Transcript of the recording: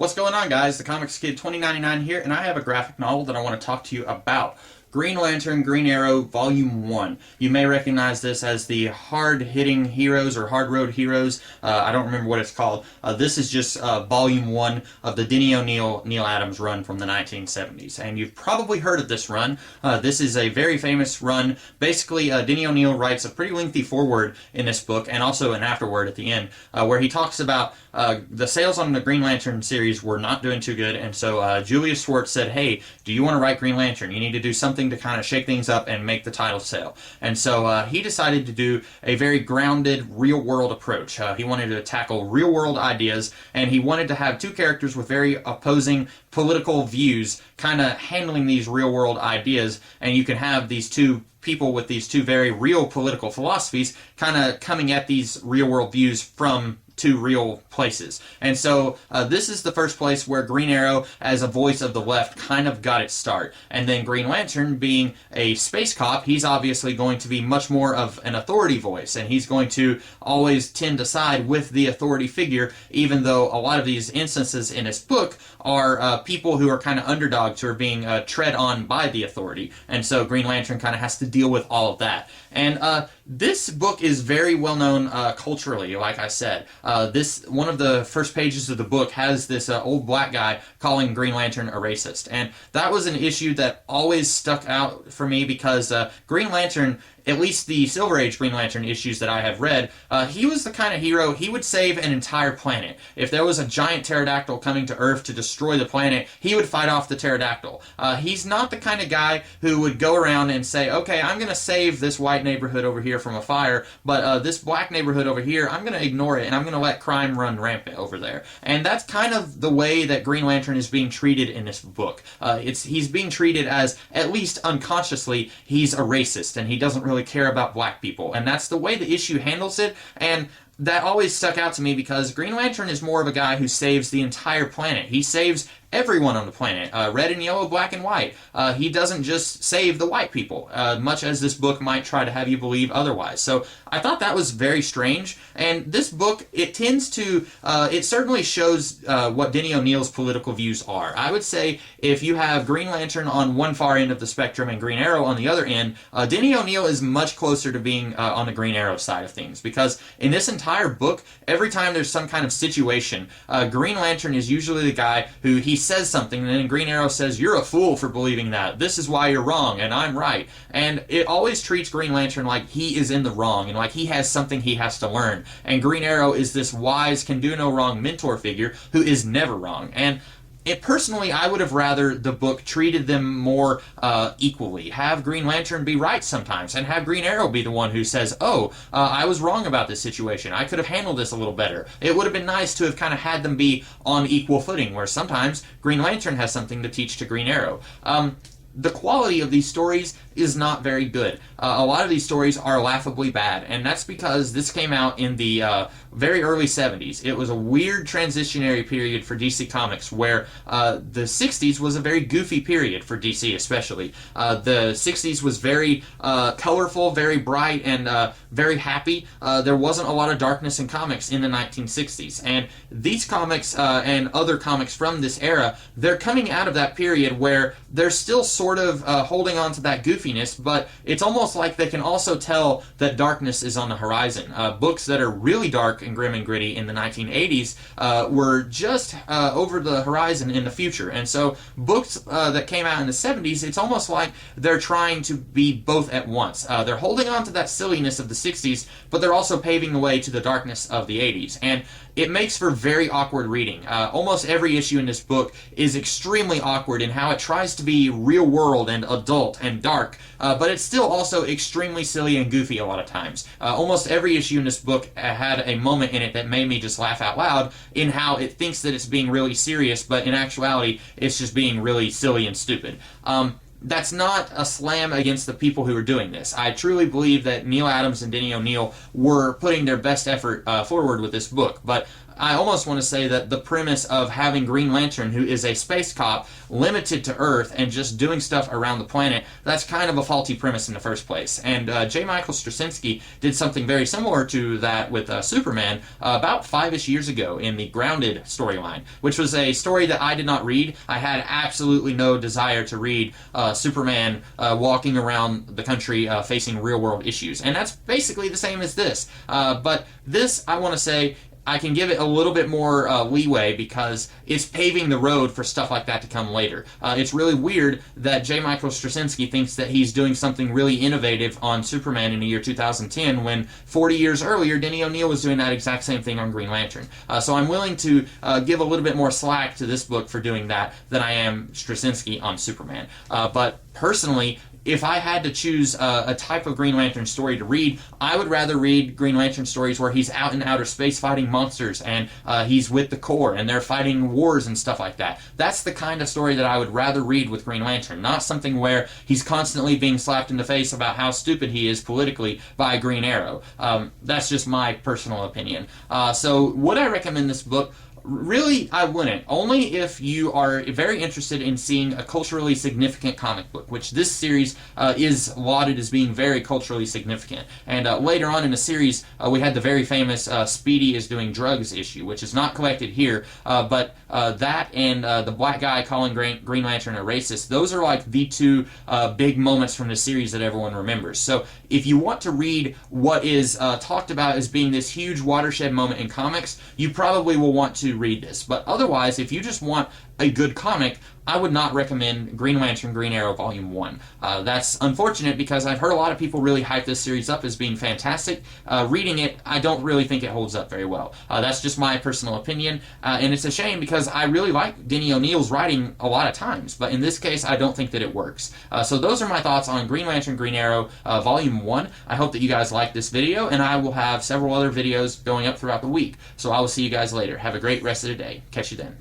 What's going on, guys? The Comics Kid 2099 here, and I have a graphic novel that I want to talk to you about. Green Lantern, Green Arrow, Volume 1. You may recognize this as the hard-hitting heroes or hard-road heroes. I don't remember what it's called. This is just Volume 1 of the Denny O'Neil, Neal Adams run from the 1970s. And you've probably heard of this run. This is a very famous run. Basically, Denny O'Neil writes a pretty lengthy foreword in this book, and also an afterword at the end, where he talks about the sales on the Green Lantern series were not doing too good, and so Julius Schwartz said, hey, do you want to write Green Lantern? You need to do something to kind of shake things up and make the title sell. And so he decided to do a very grounded, real-world approach. He wanted to tackle real-world ideas, and he wanted to have two characters with very opposing political views kind of handling these real-world ideas, and you can have these two people with these two very real political philosophies kind of coming at these real-world views from two real places. And so this is the first place where Green Arrow, as a voice of the left, kind of got its start. And then Green Lantern, being a space cop, he's obviously going to be much more of an authority voice, and he's going to always tend to side with the authority figure, even though a lot of these instances in this book are people who are kind of underdogs, who are being tread on by the authority. And so Green Lantern kind of has to deal with all of that. And this book is very well known culturally, like I said. This one of the first pages of the book has this old black guy calling Green Lantern a racist. And that was an issue that always stuck out for me because Green Lantern, at least the Silver Age Green Lantern issues that I have read, he was the kind of hero, he would save an entire planet. If there was a giant pterodactyl coming to Earth to destroy the planet, he would fight off the pterodactyl. He's not the kind of guy who would go around and say, okay, I'm going to save this white neighborhood over here from a fire, but this black neighborhood over here, I'm going to ignore it, and I'm going to let crime run rampant over there. And that's kind of the way that Green Lantern is being treated in this book. He's being treated as, at least unconsciously, he's a racist, and he doesn't really care about black people. And that's the way the issue handles it, and that always stuck out to me because Green Lantern is more of a guy who saves the entire planet. He saves everyone on the planet, red and yellow, black and white. He doesn't just save the white people, much as this book might try to have you believe otherwise. So I thought that was very strange, and this book, it tends to, it certainly shows what Denny O'Neil's political views are. I would say if you have Green Lantern on one far end of the spectrum and Green Arrow on the other end, Denny O'Neil is much closer to being on the Green Arrow side of things, because in this entire book, every time there's some kind of situation, Green Lantern is usually the guy who he says something, and then Green Arrow says, you're a fool for believing that. This is why you're wrong, and I'm right. And it always treats Green Lantern like he is in the wrong, and like he has something he has to learn. And Green Arrow is this wise, can-do-no-wrong mentor figure who is never wrong. And personally, I would have rather the book treated them more equally. Have Green Lantern be right sometimes, and have Green Arrow be the one who says, oh, I was wrong about this situation. I could have handled this a little better. It would have been nice to have kind of had them be on equal footing, where sometimes Green Lantern has something to teach to Green Arrow. The quality of these stories is not very good. A lot of these stories are laughably bad, and that's because this came out in the very early 70s. It was a weird transitionary period for DC Comics where the 60s was a very goofy period for DC especially. The 60s was very colorful, very bright, and very happy. There wasn't a lot of darkness in comics in the 1960s, and these comics and other comics from this era, they're coming out of that period where they're still sort of holding on to that goofiness, but it's almost like they can also tell that darkness is on the horizon. Books that are really dark and grim and gritty in the 1980s were just over the horizon in the future. And so books that came out in the 70s, it's almost like they're trying to be both at once. They're holding on to that silliness of the 60s, but they're also paving the way to the darkness of the 80s. And it makes for very awkward reading. Almost every issue in this book is extremely awkward in how it tries to be real world and adult and dark, but it's still also extremely silly and goofy a lot of times. Almost every issue in this book had a moment in it that made me just laugh out loud in how it thinks that it's being really serious, but in actuality, it's just being really silly and stupid. That's not a slam against the people who are doing this. I truly believe that Neal Adams and Denny O'Neil were putting their best effort forward with this book, but I almost want to say that the premise of having Green Lantern, who is a space cop, limited to Earth and just doing stuff around the planet, that's kind of a faulty premise in the first place. And J. Michael Straczynski did something very similar to that with Superman about 5-ish years ago in the Grounded storyline, which was a story that I did not read. I had absolutely no desire to read Superman walking around the country facing real-world issues. And that's basically the same as this. But this, I want to say, I can give it a little bit more leeway because it's paving the road for stuff like that to come later. It's really weird that J. Michael Straczynski thinks that he's doing something really innovative on Superman in the year 2010 when 40 years earlier Denny O'Neil was doing that exact same thing on Green Lantern. So I'm willing to give a little bit more slack to this book for doing that than I am Straczynski on Superman. But personally, if I had to choose a type of Green Lantern story to read, I would rather read Green Lantern stories where he's out in outer space fighting monsters and he's with the Corps and they're fighting wars and stuff like that. That's the kind of story that I would rather read with Green Lantern, not something where he's constantly being slapped in the face about how stupid he is politically by Green Arrow. That's just my personal opinion. So would I recommend this book? Really, I wouldn't. Only if you are very interested in seeing a culturally significant comic book, which this series is lauded as being very culturally significant. And later on in the series, we had the very famous Speedy is Doing Drugs issue, which is not collected here, but that and the black guy calling Green Lantern a racist, those are like the two big moments from the series that everyone remembers. So if you want to read what is talked about as being this huge watershed moment in comics, you probably will want to read this. But otherwise, if you just want a good comic, I would not recommend Green Lantern Green Arrow Volume 1. That's unfortunate because I've heard a lot of people really hype this series up as being fantastic. Reading it, I don't really think it holds up very well. That's just my personal opinion, and it's a shame because I really like Denny O'Neil's writing a lot of times, but in this case, I don't think that it works. So those are my thoughts on Green Lantern Green Arrow Volume 1. I hope that you guys like this video, and I will have several other videos going up throughout the week. So I will see you guys later. Have a great rest of the day. Catch you then.